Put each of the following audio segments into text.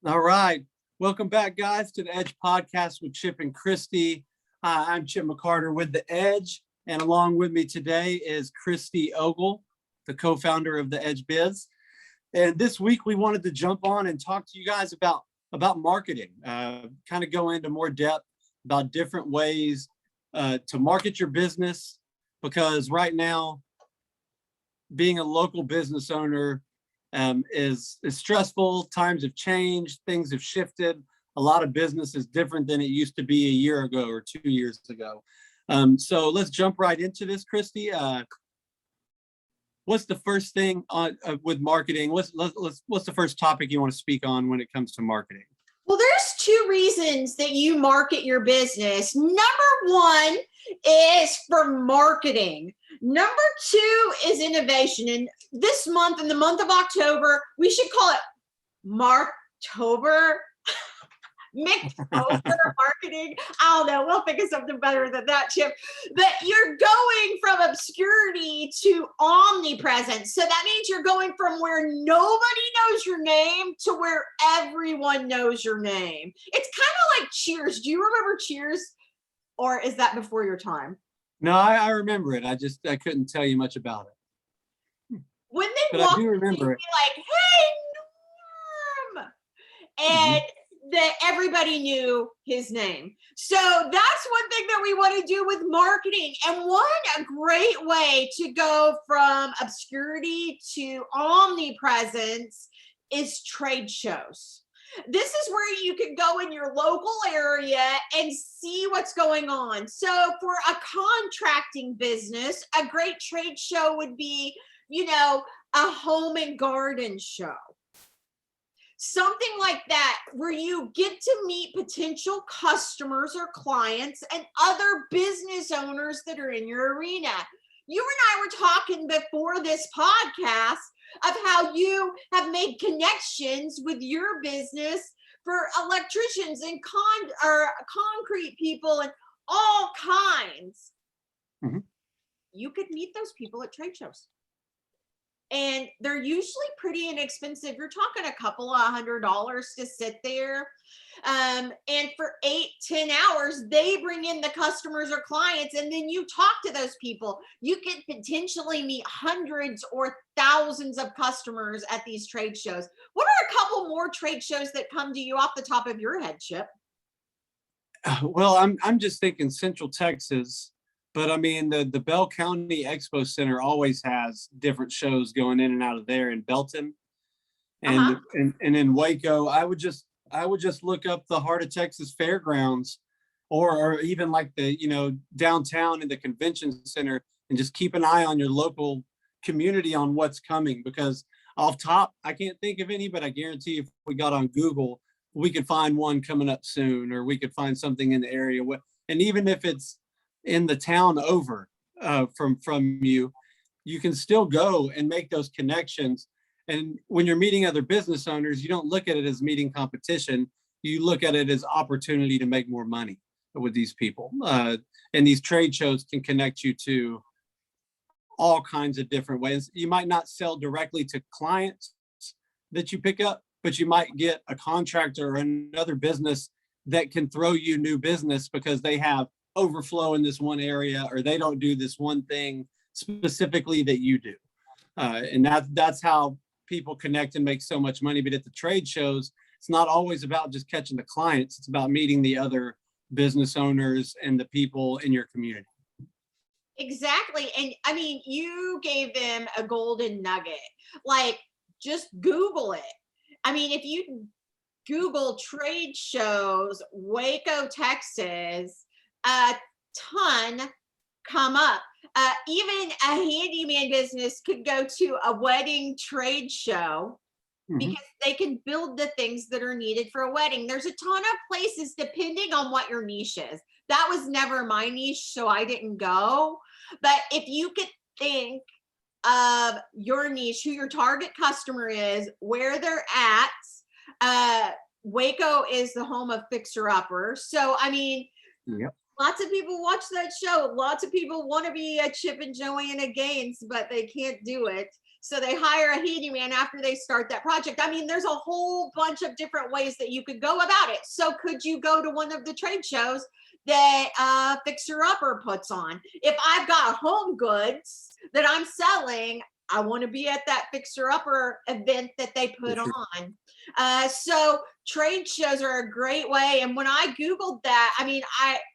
All right. Welcome back, guys, to the Edge Podcast with Chip and Christy. I'm Chip McCarter with The Edge, and along with me today is Christy Ogle, the co-founder of The Edge Biz. And this week, we wanted to jump on and talk to you guys about marketing, kind of go into more depth about different ways to market your business, because right now, being a local business owner is stressful. Times have changed. Things have shifted. A lot of business is different than it used to be a year ago or 2 years ago. So let's jump right into this, Christy. What's the first thing with marketing? What's the first topic you want to speak on when it comes to marketing? Well, there's two reasons that you market your business. Number one is for marketing. Number two is innovation. And this month, in the month of October, we should call it Marktober. McCarter Marketing. I don't know. We'll think of something better than that, Chip. But you're going from obscurity to omnipresence. So that means you're going from where nobody knows your name to where everyone knows your name. It's kind of like Cheers. Do you remember Cheers? Or is that before your time? No, I remember it. I couldn't tell you much about it. When they but walk, I do remember it. Like, hey, Norm. And that everybody knew his name. So that's one thing that we want to do with marketing. And a great way to go from obscurity to omnipresence is trade shows. This is where you can go in your local area and see what's going on. So for a contracting business, a great trade show would be, a home and garden show. Something like that, where you get to meet potential customers or clients and other business owners that are in your arena. You and I were talking before this podcast of how you have made connections with your business for electricians and concrete people and all kinds. Mm-hmm. You could meet those people at trade shows. And they're usually pretty inexpensive. You're talking a couple of $100 to sit there. And for 8-10 hours, they bring in the customers or clients, and then you talk to those people. You can potentially meet hundreds or thousands of customers at these trade shows. What are a couple more trade shows that come to you off the top of your head, Chip? Well, I'm just thinking Central Texas. But I mean, the Bell County Expo Center always has different shows going in and out of there in Belton, and in Waco. I would just look up the Heart of Texas Fairgrounds, or even like the downtown in the convention center, and just keep an eye on your local community on what's coming. Because off top, I can't think of any, but I guarantee if we got on Google, we could find one coming up soon, or we could find something in the area. And even if it's in the town over from you can still go and make those connections. And when you're meeting other business owners, you don't look at it as meeting competition. You look at it as opportunity to make more money with these people. And these trade shows can connect you to all kinds of different ways. You might not sell directly to clients that you pick up, but you might get a contractor or another business that can throw you new business because they have overflow in this one area, or they don't do this one thing specifically that you do. And that's how people connect and make so much money. But at the trade shows, it's not always about just catching the clients. It's about meeting the other business owners and the people in your community. Exactly. And I mean, you gave them a golden nugget. Like, just Google it. I mean, if you Google trade shows, Waco, Texas, a ton come up. Even a handyman business could go to a wedding trade show because they can build the things that are needed for a wedding. There's a ton of places depending on what your niche is. That was never my niche, so I didn't go. But if you could think of your niche, who your target customer is, where they're at, Waco is the home of Fixer Upper. So, I mean, lots of people watch that show. Lots of people want to be a Chip and Joanna Gaines, but they can't do it. So they hire a handyman after they start that project. I mean, there's a whole bunch of different ways that you could go about it. So could you go to one of the trade shows that Fixer Upper puts on? If I've got home goods that I'm selling, I want to be at that Fixer Upper event that they put on. So trade shows are a great way. And when I Googled that, I mean,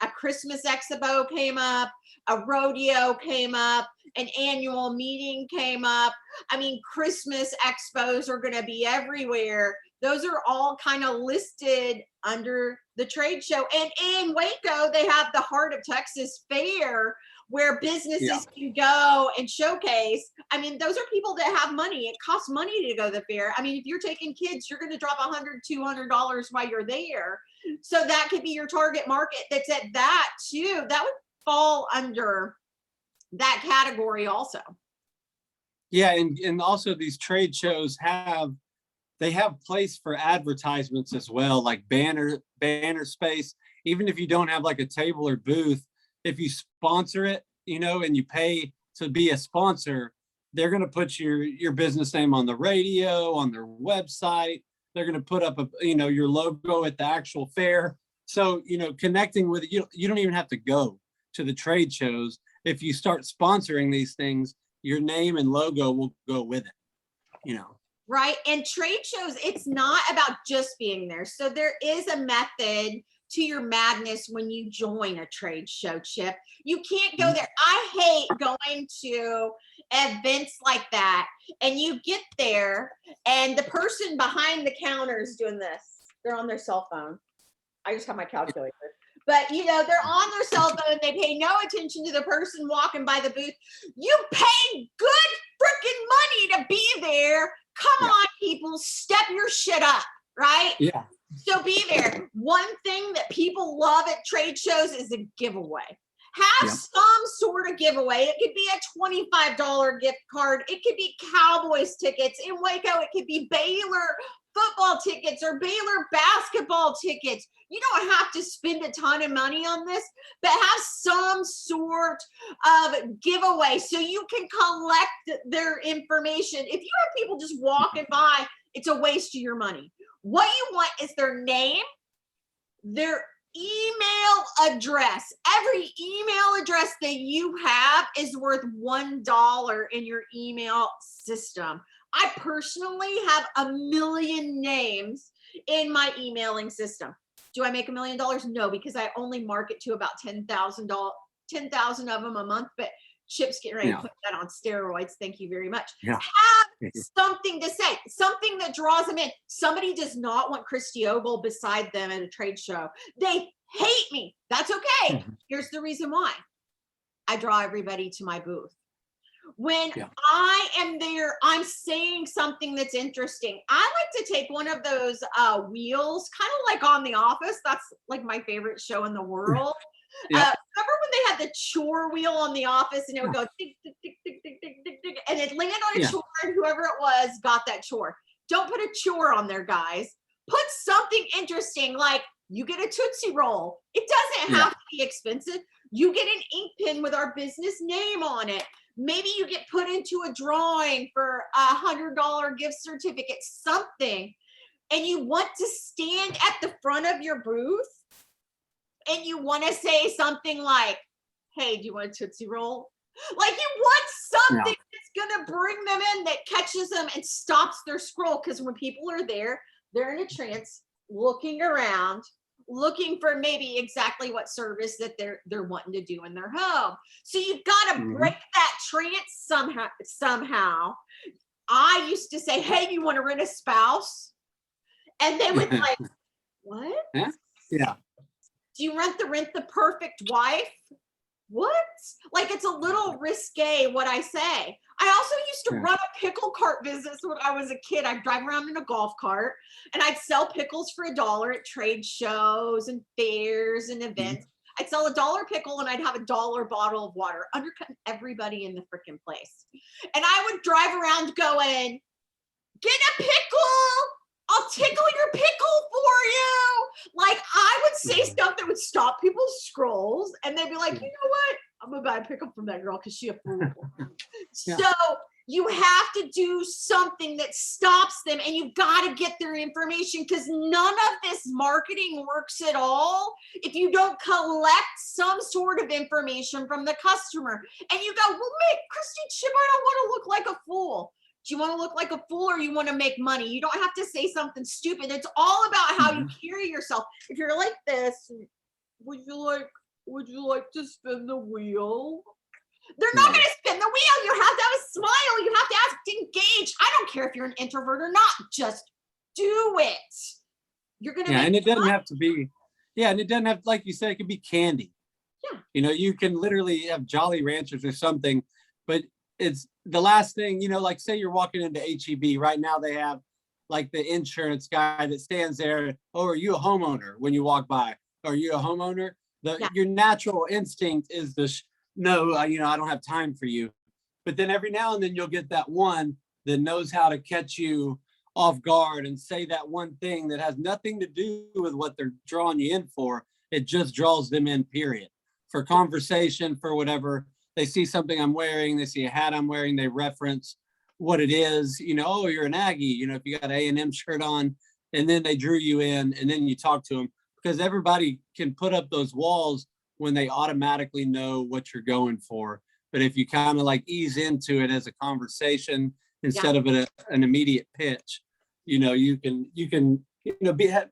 a Christmas expo came up, a rodeo came up, an annual meeting came up. I mean, Christmas expos are going to be everywhere. Those are all kind of listed under the trade show. And in Waco, they have the Heart of Texas Fair, where businesses can go and showcase. I mean, those are people that have money. It costs money to go to the fair. I mean, if you're taking kids, you're going to drop $100, $200 while you're there. So that could be your target market that's at that too. That would fall under that category also. Yeah, and also these trade shows have place for advertisements as well, like banner space. Even if you don't have like a table or booth, if you sponsor it, and you pay to be a sponsor, they're going to put your business name on the radio, on their website. They're going to put up your logo at the actual fair. So, connecting with you don't even have to go to the trade shows. If you start sponsoring these things, your name and logo will go with it, Right. And trade shows, it's not about just being there. So there is a method to your madness when you join a trade show, Chip. You can't go there. I hate going to events like that. And you get there and the person behind the counter is doing this. They're on their cell phone. I just have my calculator. But, they're on their cell phone. They pay no attention to the person walking by the booth. You pay good freaking money to be there. Come on, people, step your shit up, right? Yeah. So be there. One thing that people love at trade shows is a giveaway. Have some sort of giveaway. It could be a $25 gift card. It could be Cowboys tickets. In Waco, it could be Baylor football tickets or Baylor basketball tickets. You don't have to spend a ton of money on this, but have some sort of giveaway so you can collect their information. If you have people just walking by, it's a waste of your money. What you want is their name, their email address. Every email address that you have is worth $1 in your email system. I personally have 1 million names in my emailing system. Do I make $1 million? No, because I only market to about 10,000 of them a month, but Chip's getting ready to put that on steroids. Thank you very much. Yeah. Have something to say, something that draws them in. Somebody does not want Christy Ogle beside them at a trade show. They hate me. That's okay. Here's the reason why. I draw everybody to my booth. When I am there, I'm saying something that's interesting. I like to take one of those wheels, kind of like on The Office. That's like my favorite show in the world. Remember when they had the chore wheel on The Office and it would go tick, tick, tick, tick, tick, tick, tick, tick, and it landed on a chore and whoever it was got that chore. Don't put a chore on there, guys. Put something interesting, like you get a Tootsie Roll. It doesn't have to be expensive. You get an ink pen with our business name on it. Maybe you get put into a drawing for $100 gift certificate, something, and you want to stand at the front of your booth and you want to say something like, hey, do you want a Tootsie Roll? Like you want something that's going to bring them in, that catches them and stops their scroll. Because when people are there, they're in a trance, looking around, looking for maybe exactly what service that they're wanting to do in their home. So you've got to break that trance somehow. I used to say, hey, you want to rent a spouse? And they would like, what? Yeah. Do you rent the perfect wife? What? Like, it's a little risque what I say. I also used to run a pickle cart business when I was a kid. I'd drive around in a golf cart and I'd sell pickles for $1 at trade shows and fairs and events. I'd sell $1 pickle and I'd have $1 bottle of water, undercutting everybody in the freaking place. And I would drive around going, get a pickle. I'll tickle your pickle for you. Like, I would say stuff that would stop people's scrolls and they'd be like, you know what? I'm gonna buy a pickle from that girl because she a fool. So You have to do something that stops them, and you've got to get their information, because none of this marketing works at all if you don't collect some sort of information from the customer. And you go, well, Christy, Chip, I don't want to look like a fool. Do you want to look like a fool, or you want to make money? You don't have to say something stupid. It's all about how you carry yourself. If you're like this, would you like to spin the wheel? They're not going to spin the wheel. You have to have a smile. You have to ask to engage. I don't care if you're an introvert or not. Just do it. You're going to and it doesn't have to be, and it doesn't have, like you said, it could be candy. Yeah. You know, you can literally have Jolly Ranchers or something, but it's the last thing, you know, like say you're walking into HEB right now, they have like the insurance guy that stands there. Oh, are you a homeowner? When you walk by, are you a homeowner? Your natural instinct is no, you know, I don't have time for you. But then every now and then you'll get that one that knows how to catch you off guard and say that one thing that has nothing to do with what they're drawing you in for. It just draws them in, period. For conversation, for whatever. They see something I'm wearing, they see a hat I'm wearing, they reference what it is, you know, oh, you're an Aggie, you know, if you got an A&M shirt on, and then they drew you in, and then you talk to them, because everybody can put up those walls when they automatically know what you're going for. But if you kind of like ease into it as a conversation instead of an immediate pitch, you know, you can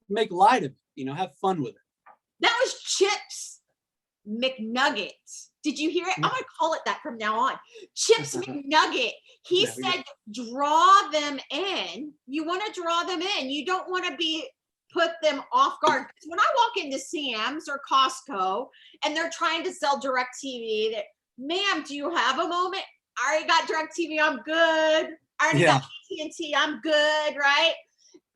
make light of it, you know, have fun with it. That was Chip's McNuggets. Did you hear it? I'm going to call it that from now on. Chip's McNugget. He said, draw them in. You want to draw them in. You don't want to put them off guard. When I walk into Sam's or Costco and they're trying to sell DirecTV, ma'am, do you have a moment? I already got DirecTV. I'm good. I already got AT&T. I'm good, right?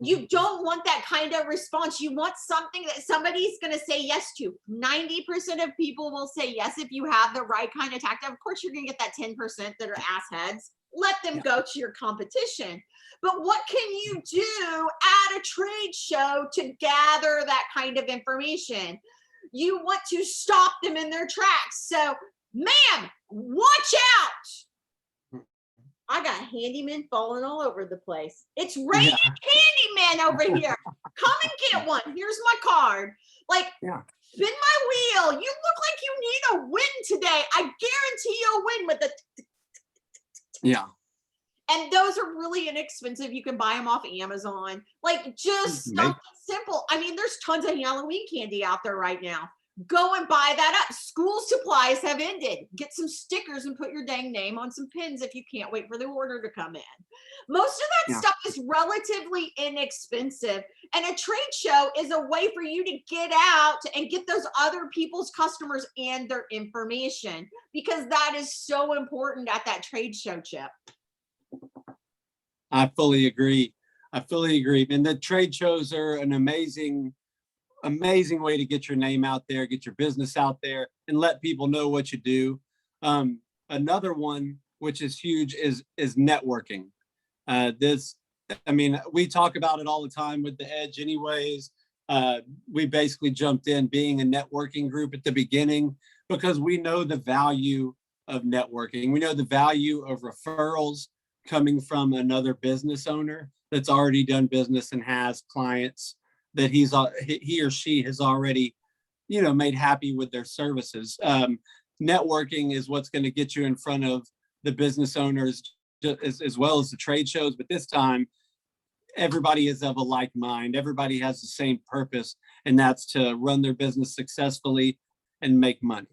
You don't want that kind of response. You want something that somebody's going to say yes to. 90% of people will say yes if you have the right kind of tactic. Of course, you're going to get that 10% that are assheads. Let them go to your competition. But what can you do at a trade show to gather that kind of information? You want to stop them in their tracks. So, ma'am, watch out. I got handyman falling all over the place. It's raining handyman over here. Come and get one. Here's my card. Like, spin my wheel. You look like you need a win today. I guarantee you'll win with the And those are really inexpensive. You can buy them off Amazon. Like, just something simple. I mean, there's tons of Halloween candy out there right now. Go and buy that up. School supplies have ended. Get some stickers and put your dang name on some pins if you can't wait for the order to come in. Most of that stuff is relatively inexpensive. And a trade show is a way for you to get out and get those other people's customers and their information, because that is so important at that trade show, Chip. I fully agree. And the trade shows are an amazing way to get your name out there, get your business out there, and let people know what you do. Another one, which is huge, is networking. We talk about it all the time with the Edge anyways. We basically jumped in being a networking group at the beginning because we know the value of networking. We know the value of referrals coming from another business owner that's already done business and has clients that he or she has already, made happy with their services. Networking is what's going to get you in front of the business owners as well as the trade shows. But this time, everybody is of a like mind. Everybody has the same purpose, and that's to run their business successfully and make money.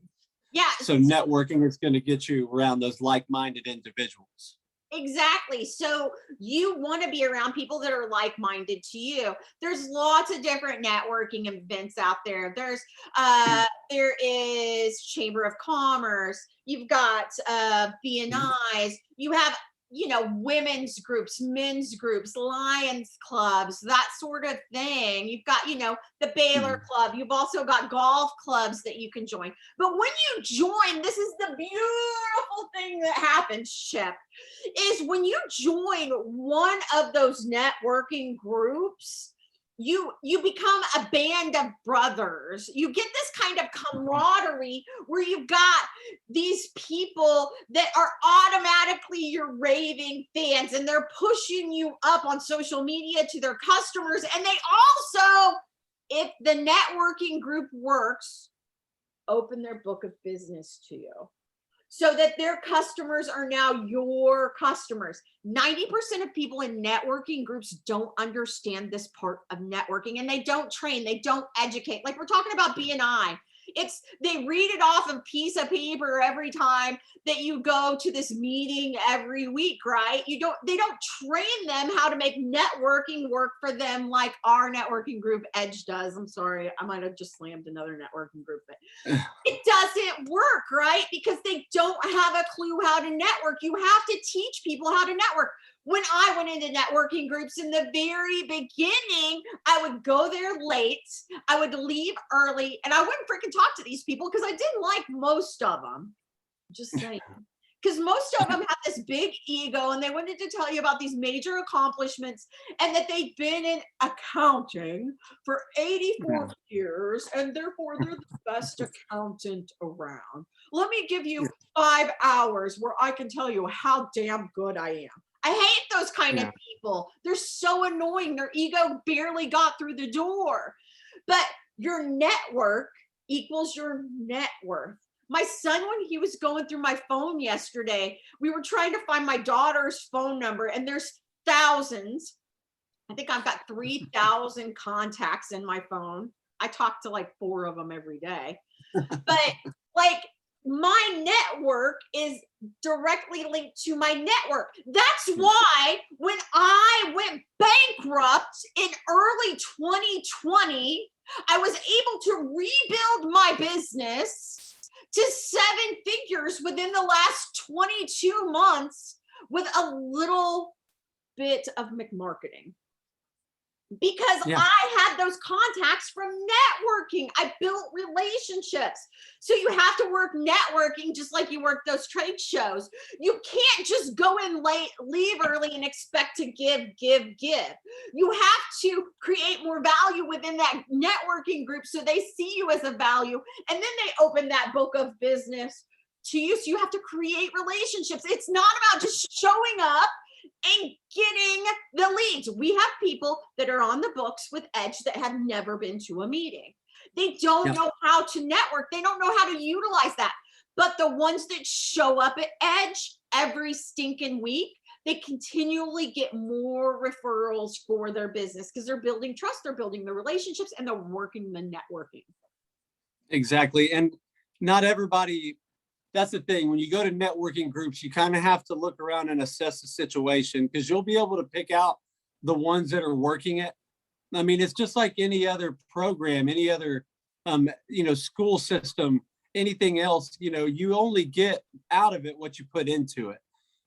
Yeah. So networking is going to get you around those like-minded individuals. Exactly. So you want to be around people that are like-minded to you. There's lots of different networking events out there. There is Chamber of Commerce. You've got BNIs. You have, women's groups, men's groups, Lions clubs, that sort of thing. You've got, the Baylor Club. You've also got golf clubs that you can join. But when you join, this is the beautiful thing that happens, Chip, is when you join one of those networking groups, you become a band of brothers. You get this kind of camaraderie where you've got these people that are automatically your raving fans, and they're pushing you up on social media to their customers. And they also, if the networking group works, open their book of business to you, so that their customers are now your customers. 90% of people in networking groups don't understand this part of networking, and they don't train, they don't educate. Like we're talking about BNI. They read it off a piece of paper every time that you go to this meeting every week, right? They don't train them how to make networking work for them like our networking group Edge does. I'm sorry, I might have just slammed another networking group, but it doesn't work, right? Because they don't have a clue how to network. You have to teach people how to network. When I went into networking groups in the very beginning, I would go there late, I would leave early, and I wouldn't freaking talk to these people because I didn't like most of them. Just saying. Because most of them have this big ego, and they wanted to tell you about these major accomplishments and that they've been in accounting for 84 years, and therefore they're the best accountant around. Let me give you 5 hours where I can tell you how damn good I am. I hate those kind of people. They're so annoying. Their ego barely got through the door. But your network equals your net worth. My son, when he was going through my phone yesterday, we were trying to find my daughter's phone number, and there's thousands. I think I've got 3,000 contacts in my phone. I talk to like 4 of them every day. But like, my network is directly linked to my network. That's why when I went bankrupt in early 2020, I was able to rebuild my business to 7 figures within the last 22 months with a little bit of McMarketing. Because I had those contacts from networking. I built relationships. So you have to work networking just like you work those trade shows. You can't just go in late, leave early, and expect to give. You have to create more value within that networking group so they see you as a value, and then they open that book of business to you. So you have to create relationships. It's not about just showing up and getting the leads. We have people that are on the books with Edge that have never been to a meeting. They don't know how to network. They don't know how to utilize that. But the ones that show up at Edge every stinking week, they continually get more referrals for their business because they're building trust, they're building the relationships, and they're working the networking. Exactly. And not everybody, that's the thing. When you go to networking groups, you kind of have to look around and assess the situation, because you'll be able to pick out the ones that are working it. I mean, it's just like any other program, any other, school system, anything else, you only get out of it what you put into it.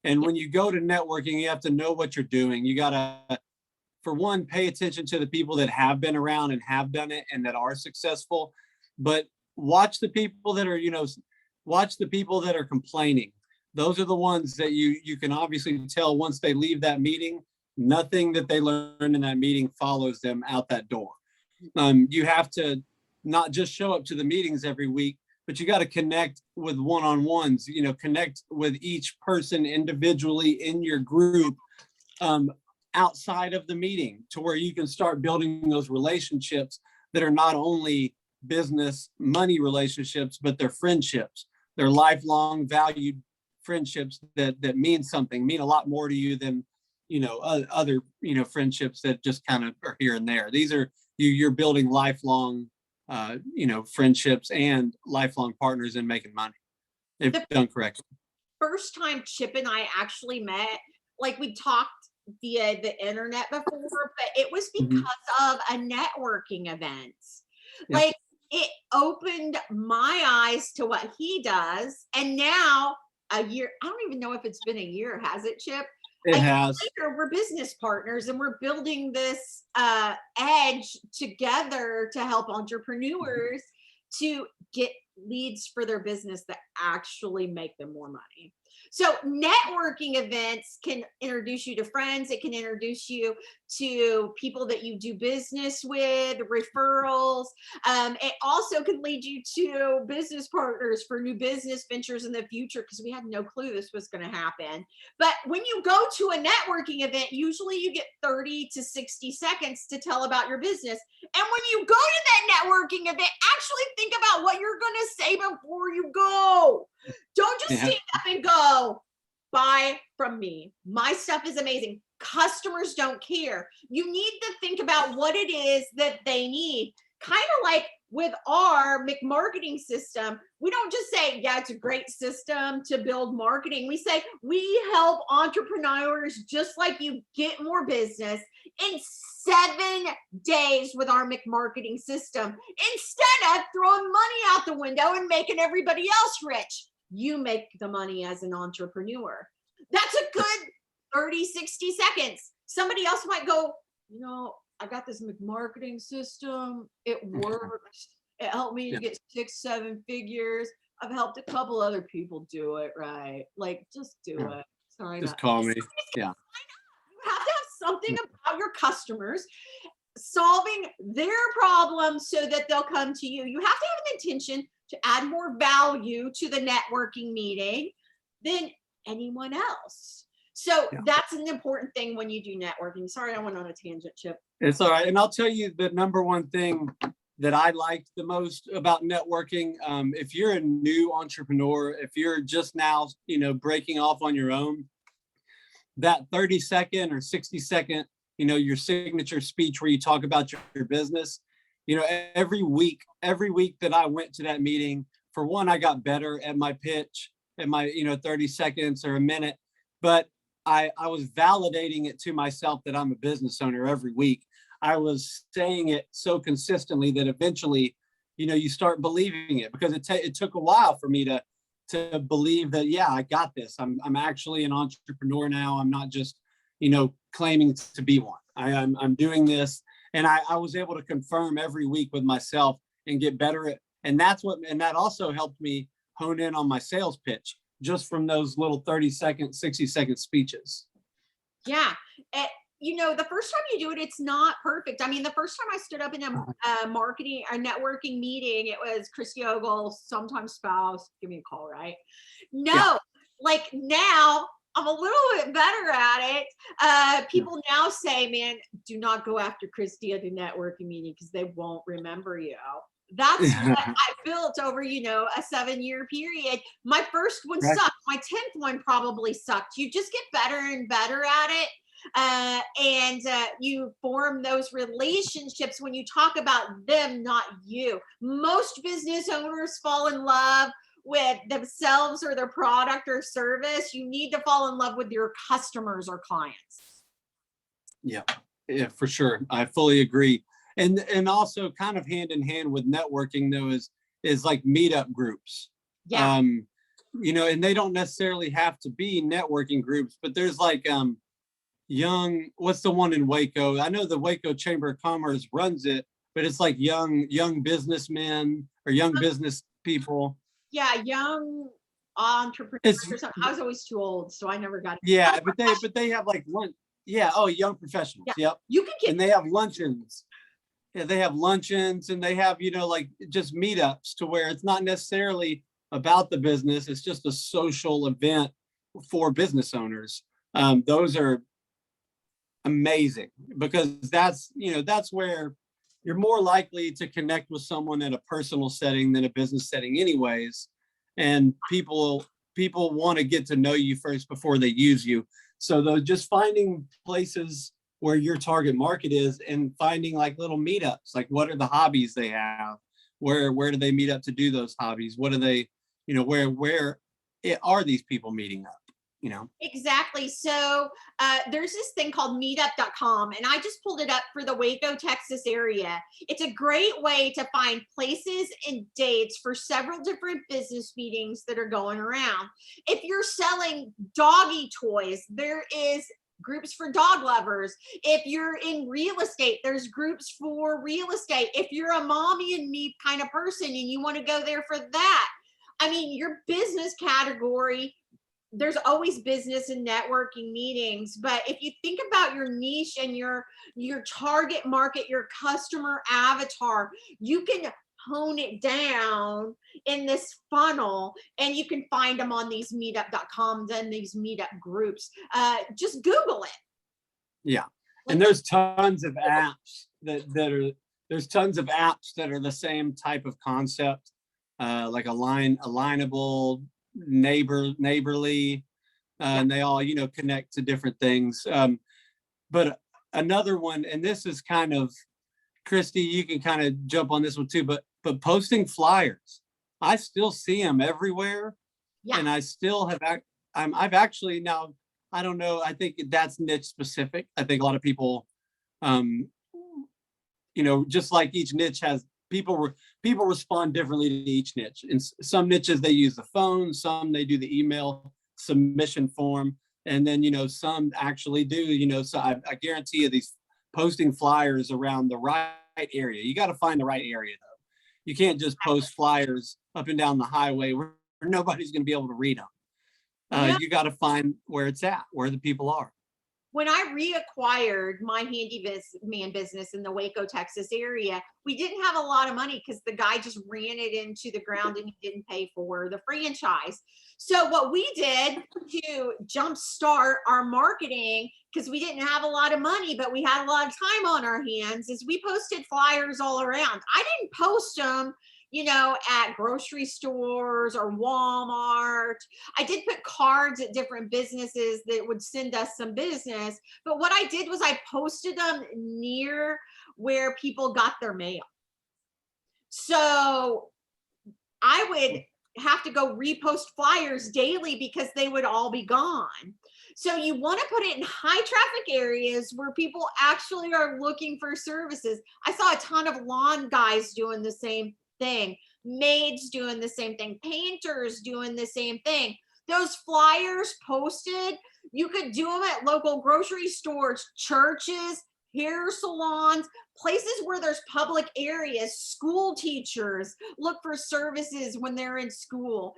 And when you go to networking, you have to know what you're doing. You got to, for one, pay attention to the people that have been around and have done it and that are successful, but watch the people that are, watch the people that are complaining. Those are the ones that you can obviously tell once they leave that meeting, nothing that they learned in that meeting follows them out that door. You have to not just show up to the meetings every week, but you got to connect with one-on-ones, connect with each person individually in your group outside of the meeting, to where you can start building those relationships that are not only business money relationships, but they're friendships. They're lifelong valued friendships that mean something, mean a lot more to you than, other, friendships that just kind of are here and there. These are, you're building lifelong, friendships and lifelong partners in making money, if done correctly. First time Chip and I actually met, like we talked via the internet before, but it was because of a networking event. Like, it opened my eyes to what he does. And now a year, I don't even know if it's been a year, has it, Chip? It has. Later, we're business partners, and we're building this Edge together to help entrepreneurs to get leads for their business that actually make them more money. So networking events can introduce you to friends. It can introduce you to people that you do business with, referrals. It also can lead you to business partners for new business ventures in the future, because we had no clue this was going to happen. But when you go to a networking event, usually you get 30 to 60 seconds to tell about your business. And when you go to that networking event, actually think about what you're going to say before you go. Don't just stand up and go, buy from me. My stuff is amazing. Customers don't care. You need to think about what it is that they need. Kind of like with our McMarketing system, we don't just say, yeah, it's a great system to build marketing. We say, we help entrepreneurs just like you get more business in 7 days with our McMarketing system. Instead of throwing money out the window and making everybody else rich, you make the money as an entrepreneur. That's a good 30, 60 seconds. Somebody else might go, I got this McMarketing system. It works. It helped me to get 6, 7 figures. I've helped a couple other people do it, right? Like, just do it. Sorry. Just call me. Yeah. You have to have something about your customers, solving their problems so that they'll come to you. You have to have an intention to add more value to the networking meeting than anyone else. So that's an important thing when you do networking. Sorry, I went on a tangent, Chip. It's all right. And I'll tell you the number one thing that I liked the most about networking. If you're a new entrepreneur, if you're just now, breaking off on your own, that 30-second or 60-second, your signature speech where you talk about your business, every week that I went to that meeting, for one, I got better at my pitch, at my, 30 seconds or a minute, but I was validating it to myself that I'm a business owner every week. I was saying it so consistently that eventually, you start believing it, because it took a while for me to believe that, yeah, I got this. I'm actually an entrepreneur now. I'm not just, claiming to be one. I'm doing this. And I was able to confirm every week with myself and get better at, and that also helped me hone in on my sales pitch, just from those little 30-second, 60-second speeches. Yeah. The first time you do it, it's not perfect. I mean, the first time I stood up in a networking meeting, it was Christy Ogle, sometimes spouse, give me a call, right? No, like now I'm a little bit better at it. People now say, man, do not go after Christy at a networking meeting because they won't remember you. That's what I built over, a 7-year period. My first one sucked. My 10th one probably sucked. You just get better and better at it. And you form those relationships when you talk about them, not you. Most business owners fall in love with themselves or their product or service. You need to fall in love with your customers or clients. Yeah, for sure. I fully agree. And also kind of hand in hand with networking though is like meetup groups. Yeah. And they don't necessarily have to be networking groups, but there's like what's the one in Waco? I know the Waco Chamber of Commerce runs it, but it's like young businessmen or young business people. Yeah, young entrepreneurs or something. I was always too old, so I never got it. Yeah, but they have like lunch. Yeah, young professionals. Yeah. Yep. You can get, and they have luncheons. Yeah, they have luncheons and they have, like just meetups to where it's not necessarily about the business. It's just a social event for business owners. Those are amazing because that's where you're more likely to connect with someone in a personal setting than a business setting anyways. And people want to get to know you first before they use you. So they're just finding places where your target market is and finding like little meetups, like what are the hobbies they have? Where do they meet up to do those hobbies? What are they, where are these people meeting up? Exactly. So there's this thing called meetup.com, and I just pulled it up for the Waco, Texas area. It's a great way to find places and dates for several different business meetings that are going around. If you're selling doggy toys, there is groups for dog lovers. If you're in real estate, there's groups for real estate. If you're a mommy and me kind of person and you want to go there for that, I mean, your business category there's always business and networking meetings, but if you think about your niche and your target market, your customer avatar, you can hone it down in this funnel, and you can find them on these meetup.coms and these meetup groups. Just Google it. Yeah. And there's tons of apps there's tons of apps that are the same type of concept, like alignable, neighborly, and they all, connect to different things. But another one, and this is kind of, Christy, you can kind of jump on this one too, but posting flyers, I still see them everywhere. Yeah. And I still have, I've actually now, I don't know, I think that's niche specific. I think a lot of people, just like each niche has, people respond differently to each niche. In some niches, they use the phone, some they do the email submission form, and then, some actually do, so I guarantee you these posting flyers around the right area. You got to find the right area though. You can't just post flyers up and down the highway where nobody's going to be able to read them. You got to find where it's at, where the people are. When I reacquired my handyman business in the Waco, Texas area, we didn't have a lot of money because the guy just ran it into the ground and he didn't pay for the franchise. So what we did to jumpstart our marketing, because we didn't have a lot of money, but we had a lot of time on our hands, is we posted flyers all around. I didn't post them at grocery stores or Walmart. I did put cards at different businesses that would send us some business. But what I did was I posted them near where people got their mail. So I would have to go repost flyers daily because they would all be gone. So you want to put it in high traffic areas where people actually are looking for services. I saw a ton of lawn guys doing the same thing, maids doing the same thing, painters doing the same thing. Those flyers posted, you could do them at local grocery stores, churches, hair salons, places where there's public areas. School teachers look for services when they're in school.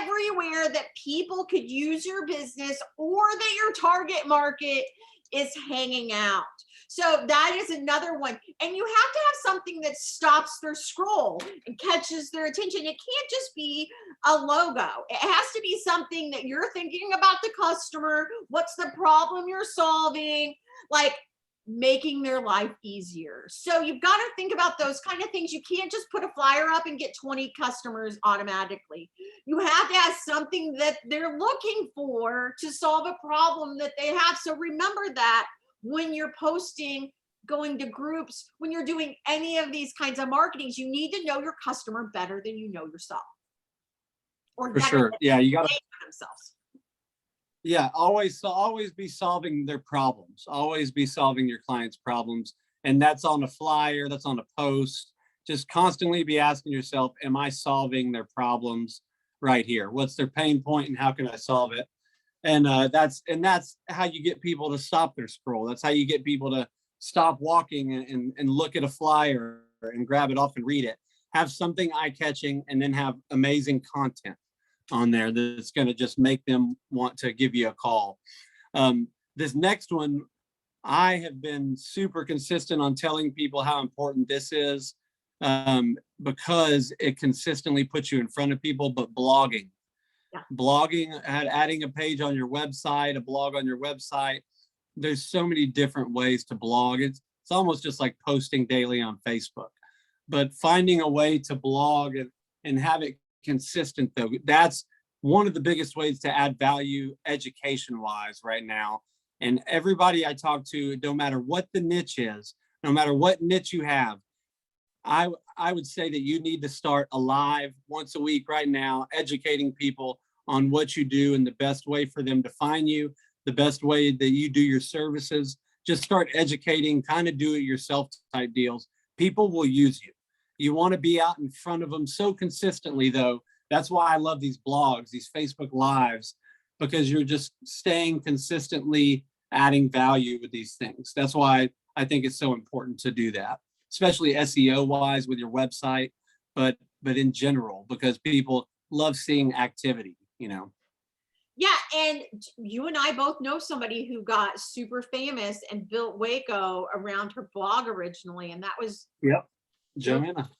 Everywhere that people could use your business or that your target market is hanging out. So that is another one. And you have to have something that stops their scroll and catches their attention. It can't just be a logo. It has to be something that you're thinking about the customer. What's the problem you're solving? Like making their life easier. So you've got to think about those kind of things. You can't just put a flyer up and get 20 customers automatically. You have to have something that they're looking for to solve a problem that they have. So remember that when you're posting, going to groups, when you're doing any of these kinds of marketings, you need to know your customer better than you know yourself. Or for sure. Yeah, you got to themselves. Yeah, always be solving their problems. Always be solving your clients' problems. And that's on a flyer, that's on a post. Just constantly be asking yourself, am I solving their problems right here? What's their pain point and how can I solve it? And that's how you get people to stop their scroll. That's how you get people to stop walking and look at a flyer and grab it off and read it. Have something eye-catching and then have amazing content on there that's going to just make them want to give you a call. This next one, I have been super consistent on telling people how important this is, because it consistently puts you in front of people. But blogging. Yeah. Blogging, adding a page on your website, a blog on your website. There's so many different ways to blog. It's almost just like posting daily on Facebook, but finding a way to blog and have it consistent though. That's one of the biggest ways to add value education wise right now. And everybody I talk to, no matter what the niche is, no matter what niche you have, I would say that you need to start a live once a week right now, educating people on what you do and the best way for them to find you, the best way that you do your services. Just start educating, kind of do it yourself type deals. People will use you. You want to be out in front of them so consistently though. That's why I love these blogs, these Facebook Lives, because you're just staying consistently adding value with these things. That's why I think it's so important to do that, especially SEO wise with your website, but in general, because people love seeing activity, Yeah, and you and I both know somebody who got super famous and built Waco around her blog originally, and that was Yep. Joanna.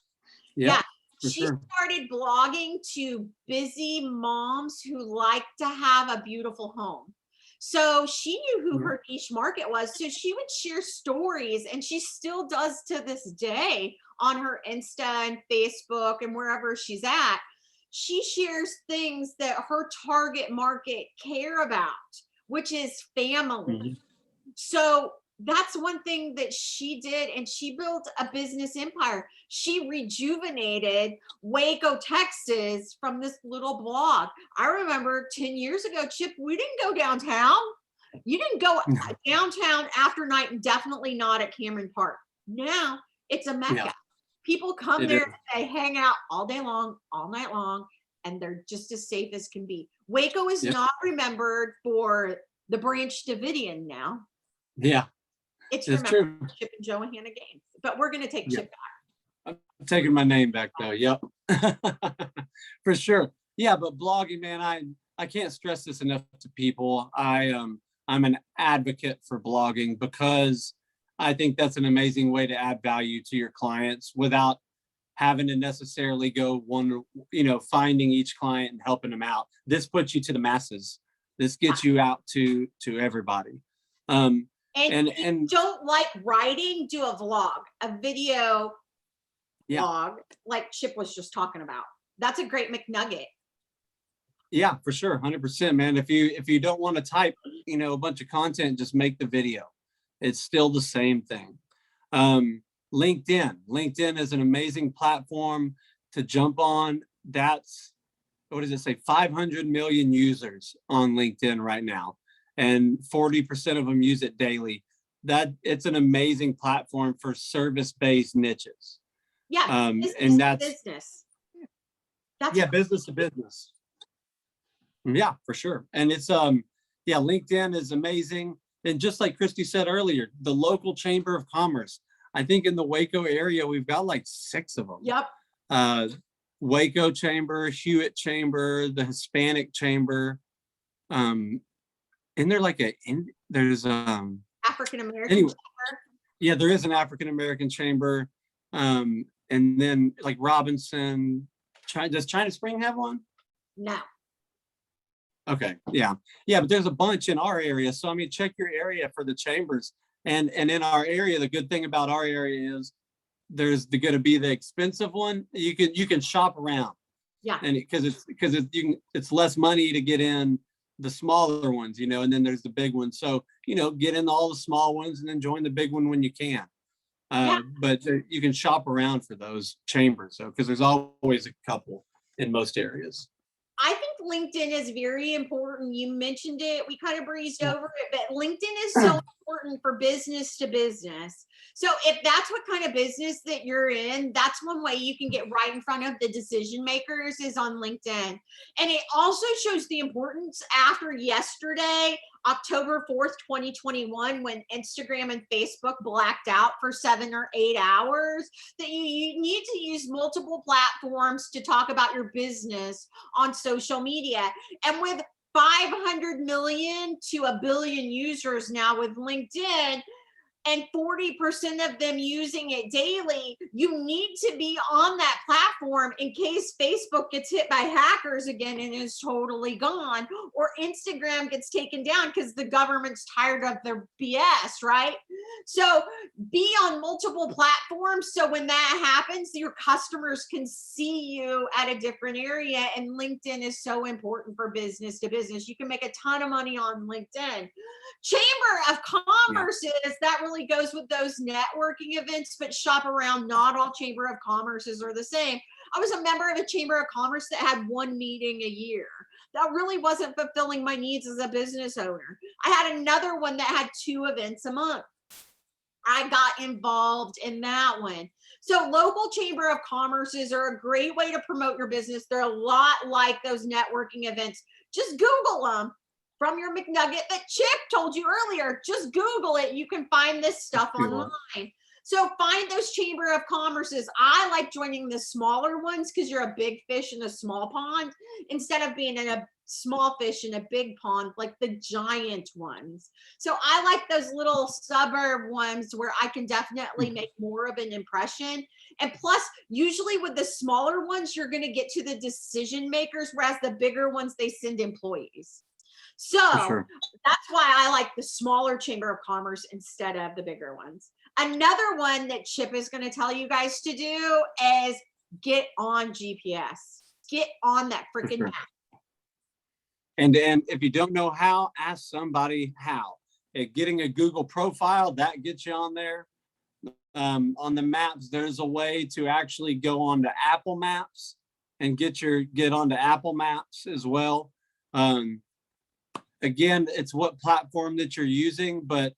Yep, yeah. for She sure. started blogging to busy moms who like to have a beautiful home. So she knew who Yeah. her niche market was. So she would share stories, and she still does to this day on her Insta and Facebook and wherever she's at. She shares things that her target market care about, which is family. Mhm. So that's one thing that she did, and she built a business empire. She rejuvenated Waco, Texas from this little blog. I remember 10 years ago, Chip, we didn't go downtown. You didn't go downtown after night, and definitely not at Cameron Park. Now it's a mecca. Yeah, People come it there, is. they hang out all day long, all night long, and they're just as safe as can be. Waco is Yeah. not remembered for the Branch Davidian now. Yeah, It's it's remembered true. for Chip and Joanna games, but we're going to take Yeah. Chip back. I'm taking my name back though. Yep. For sure. Yeah, but blogging, man, I can't stress this enough to people. I'm an advocate for blogging because I think that's an amazing way to add value to your clients without having to necessarily go finding each client and helping them out. This puts you to the masses. This gets you out to everybody. Um, And and if you don't like writing, do a vlog, a video Yeah. blog, like Chip was just talking about. That's a great McNugget. Yeah, for sure. 100%, man. If you don't want to type, a bunch of content, just make the video. It's still the same thing. LinkedIn is an amazing platform to jump on. That's, what does it say? 500 million users on LinkedIn right now, and 40% of them use it daily. That it's an amazing platform for service-based niches. Yeah, And that's business. That's business to business. Yeah, for sure. And it's LinkedIn is amazing. And just like Christy said earlier, the local chamber of commerce. I think in the Waco area, we've got like 6 of them. Yep. Waco Chamber, Hewitt Chamber, the Hispanic Chamber. And they're like there's African American anyway, chamber. Yeah, there is an African American chamber. And then like Robinson, does China Spring have one? No. Okay. Yeah. But there's a bunch in our area. So I mean, check your area for the chambers. And in our area, the good thing about our area is there's going to be the expensive one. You can shop around. Yeah. And it's less money to get in the smaller ones, and then there's the big ones. So, get in all the small ones and then join the big one when you can. But you can shop around for those chambers. So, because there's always a couple in most areas. I think LinkedIn is very important. You mentioned it. We kind of breezed over it, but LinkedIn is so important for business to business. So if that's what kind of business that you're in, that's one way you can get right in front of the decision makers is on LinkedIn. And it also shows the importance after yesterday, October 4th, 2021, when Instagram and Facebook blacked out for 7 or 8 hours, that you need to use multiple platforms to talk about your business on social media. And with 500 million to 1 billion users now with LinkedIn, and 40% of them using it daily, you need to be on that platform in case Facebook gets hit by hackers again and is totally gone, or Instagram gets taken down because the government's tired of their BS, right? So be on multiple platforms, so when that happens, your customers can see you at a different area. And LinkedIn is so important for business to business. You can make a ton of money on LinkedIn. Chamber of Commerce that really goes with those networking events, but shop around. Not all Chamber of Commerces are the same. I was a member of a Chamber of Commerce that had 1 meeting a year. That really wasn't fulfilling my needs as a business owner. I had another one that had 2 events a month. I got involved in that one. So local Chamber of Commerces are a great way to promote your business. They're a lot like those networking events. Just Google them. From your McNugget that Chip told you earlier, just Google it. You can find this stuff online. So find those Chamber of Commerces. I like joining the smaller ones because you're a big fish in a small pond instead of being in a small fish in a big pond, like the giant ones. So I like those little suburb ones where I can definitely make more of an impression. And plus, usually with the smaller ones, you're going to get to the decision makers, whereas the bigger ones, they send employees. So that's why I like the smaller chamber of commerce instead of the bigger ones. Another one that Chip is going to tell you guys to do is get on GPS. Get on that freaking map. And if you don't know how, ask somebody how. Getting a Google profile, that gets you on there. On the maps, there's a way to actually go onto Apple Maps and get onto Apple Maps as well. Again, it's what platform that you're using, but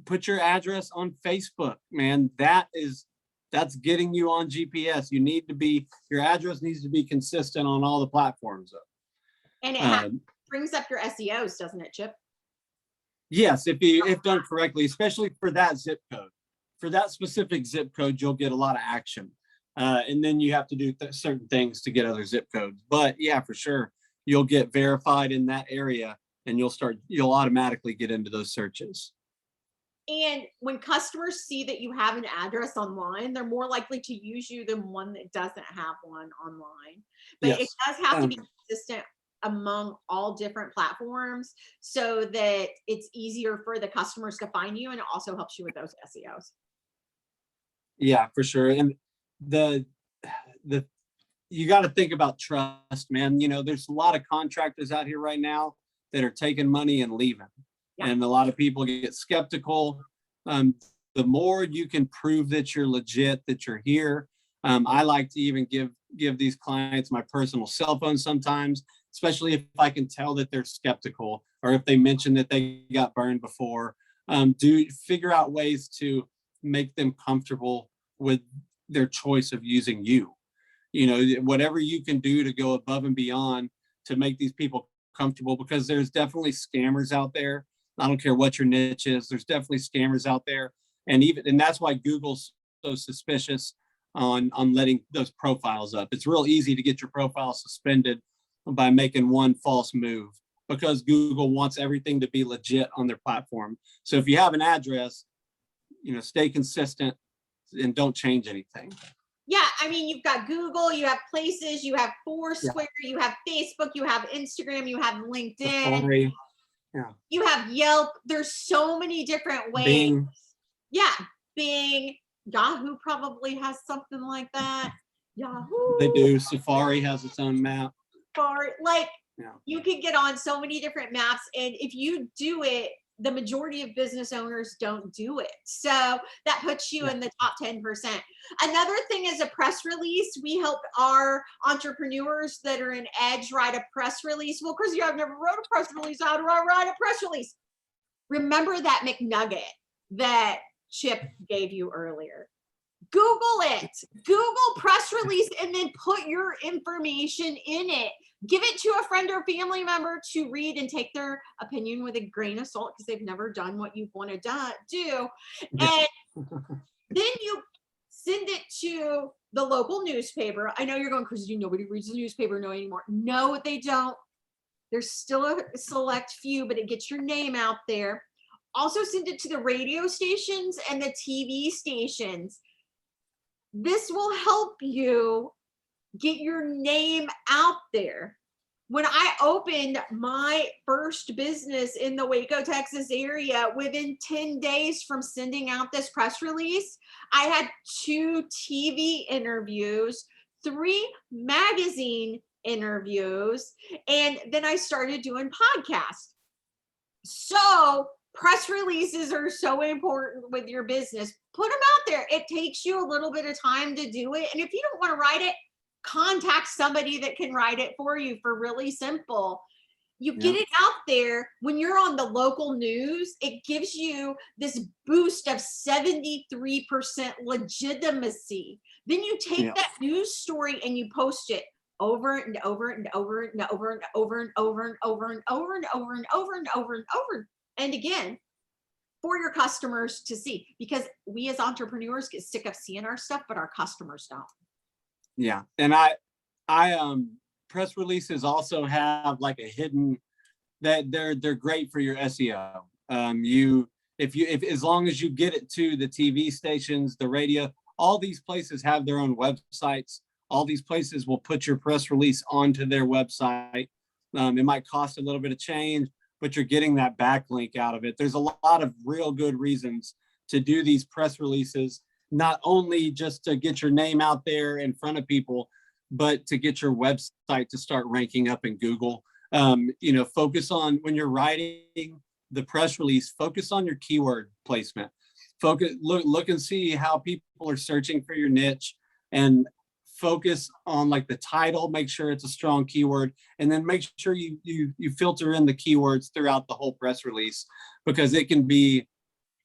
put your address on Facebook, man. That's getting you on GPS. Your address needs to be consistent on all the platforms. And it brings up your SEOs, doesn't it, Chip? Yes, if done correctly, especially for that zip code. For that specific zip code, you'll get a lot of action. And then you have to do certain things to get other zip codes. But yeah, for sure, you'll get verified in that area and you'll automatically get into those searches. And when customers see that you have an address online, they're more likely to use you than one that doesn't have one online. But yes, it does have to be consistent among all different platforms so that it's easier for the customers to find you, and it also helps you with those SEOs. Yeah, for sure. And you got to think about trust, man. There's a lot of contractors out here right now that are taking money and leaving. Yeah. And a lot of people get skeptical. The more you can prove that you're legit, that you're here. I like to even give these clients my personal cell phone sometimes, especially if I can tell that they're skeptical or if they mention that they got burned before. Figure out ways to make them comfortable with their choice of using you. Whatever you can do to go above and beyond to make these people comfortable, because there's definitely scammers out there. I don't care what your niche is. There's definitely scammers out there. And that's why Google's so suspicious on letting those profiles up. It's real easy to get your profile suspended by making one false move, because Google wants everything to be legit on their platform. So if you have an address, stay consistent and don't change anything. Yeah, I mean, you've got Google, you have Places, you have Foursquare, you have Facebook, you have Instagram, you have LinkedIn, Safari. You have Yelp. There's so many different ways. Bing. Yeah, Bing. Yahoo probably has something like that. Yahoo. They do. Safari has its own map. Safari, you can get on so many different maps, and if you do it, the majority of business owners don't do it. So that puts you in the top 10%. Another thing is a press release. We help our entrepreneurs that are in Edge write a press release. Well, Christy, I've never wrote a press release. How do I write a press release? Remember that McNugget that Chip gave you earlier. Google it. Google press release and then put your information in it. Give it to a friend or family member to read and take their opinion with a grain of salt because they've never done what you want to do. And then you send it to the local newspaper. I know you're going, Christy, nobody reads the newspaper anymore. No, they don't. There's still a select few, but it gets your name out there. Also send it to the radio stations and the TV stations. This will help you get your name out there. When I opened my first business in the Waco, Texas area, within 10 days from sending out this press release, I had 2 TV interviews, 3 magazine interviews, and then I started doing podcasts. So press releases are so important with your business. Put them out there. It takes you a little bit of time to do it. And if you don't want to write it, contact somebody that can write it for you for really simple. You get it out there. When you're on the local news, it gives you this boost of 73% legitimacy. Then you take that news story and you post it over and over and over and over and over and over and over and over and over and over and over and over and again for your customers to see, because we as entrepreneurs get sick of seeing our stuff, but our customers don't. Yeah. And press releases also have like a hidden, that they're great for your SEO. If as long as you get it to the TV stations, the radio, all these places have their own websites. All these places will put your press release onto their website. It might cost a little bit of change, but you're getting that backlink out of it. There's a lot of real good reasons to do these press releases, not only just to get your name out there in front of people, but to get your website to start ranking up in Google. Focus on, when you're writing the press release, focus on your keyword placement. Look and see how people are searching for your niche, and focus on like the title, make sure it's a strong keyword, and then make sure you filter in the keywords throughout the whole press release, because it can be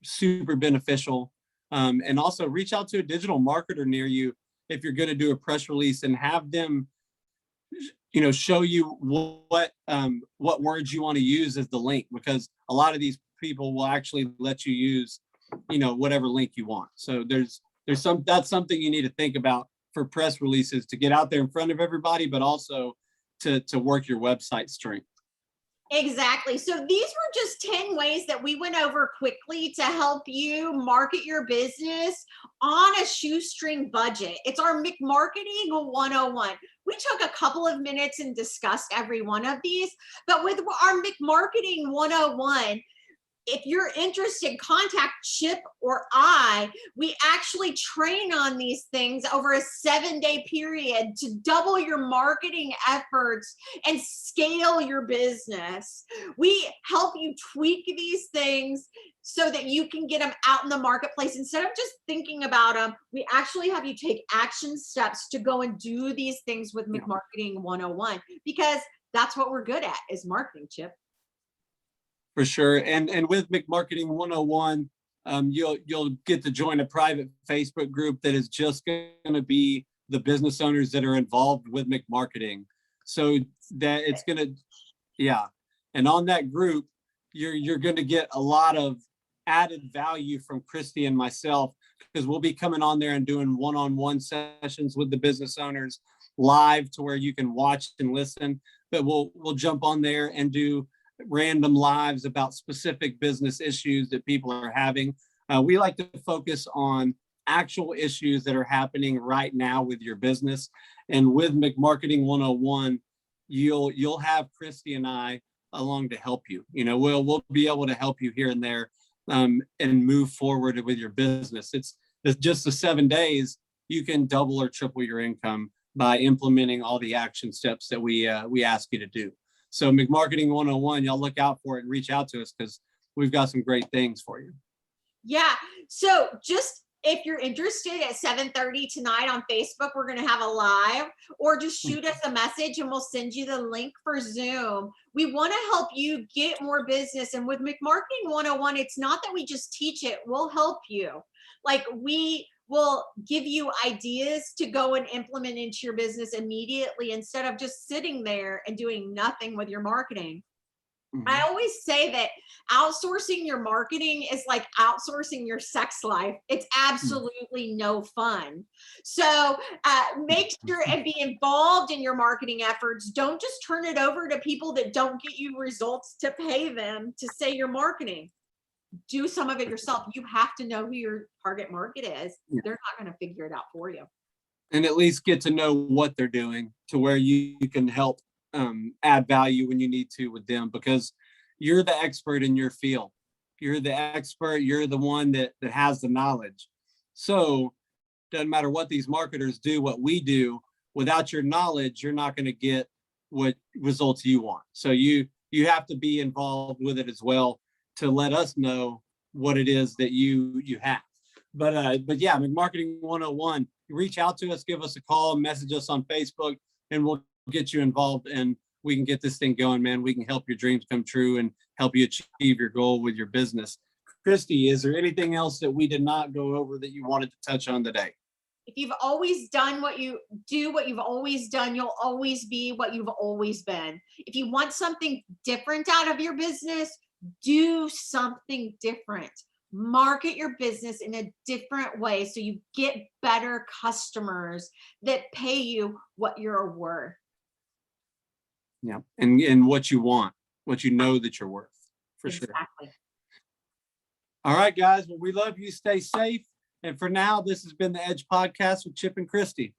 super beneficial. And also reach out to a digital marketer near you if you're going to do a press release, and have them show you what words you want to use as the link, because a lot of these people will actually let you use whatever link you want. So that's something you need to think about for press releases, to get out there in front of everybody, but also to work your website strength. Exactly. So these were just 10 ways that we went over quickly to help you market your business on a shoestring budget. It's our McMarketing 101. We took a couple of minutes and discussed every one of these, but with our McMarketing 101, if you're interested, contact Chip or I. We actually train on these things over a 7-day period to double your marketing efforts and scale your business. We help you tweak these things so that you can get them out in the marketplace. Instead of just thinking about them, we actually have you take action steps to go and do these things with McMarketing 101, because that's what we're good at, is marketing, Chip. For sure. And with McMarketing 101, you'll get to join a private Facebook group that is just going to be the business owners that are involved with McMarketing. So that it's going to, yeah. And on that group, you're going to get a lot of added value from Christy and myself, because we'll be coming on there and doing one-on-one sessions with the business owners live, to where you can watch and listen. But we'll jump on there and do random lives about specific business issues that people are having. We like to focus on actual issues that are happening right now with your business. And with McMarketing 101, you'll have Christy and I along to help you. We'll be able to help you here and there, and move forward with your business. It's just the 7 days, you can double or triple your income by implementing all the action steps that we ask you to do. So McMarketing 101, y'all look out for it and reach out to us, because we've got some great things for you. Yeah. So just if you're interested, at 7:30 tonight on Facebook, we're going to have a live, or just shoot us a message and we'll send you the link for Zoom. We want to help you get more business. And with McMarketing 101, it's not that we just teach it, we'll help you. Like, we will give you ideas to go and implement into your business immediately, instead of just sitting there and doing nothing with your marketing. Mm-hmm. I always say that outsourcing your marketing is like outsourcing your sex life. It's absolutely no fun. So make sure and be involved in your marketing efforts. Don't just turn it over to people that don't get you results to pay them to say you're marketing. Do some of it yourself. You have to know who your target market is. They're not going to figure it out for you. And at least get to know what they're doing, to where you can help add value when you need to with them, because you're the expert in your field. You're the expert. You're the one that has the knowledge. So doesn't matter what these marketers do, what we do, without your knowledge, you're not going to get what results you want. So you have to be involved with it as well, to let us know what it is that you have. But yeah, McMarketing 101, reach out to us, give us a call, message us on Facebook, and we'll get you involved, and we can get this thing going, man. We can help your dreams come true and help you achieve your goal with your business. Christy, is there anything else that we did not go over that you wanted to touch on today? If you've always done what you do, what you've always done, you'll always be what you've always been. If you want something different out of your business, do something different. Market your business in a different way, so you get better customers that pay you what you're worth. Yeah. And what you want, what you know that you're worth, for sure. Exactly. All right, guys. Well, we love you. Stay safe. And for now, this has been the Edge Podcast with Chip and Christy.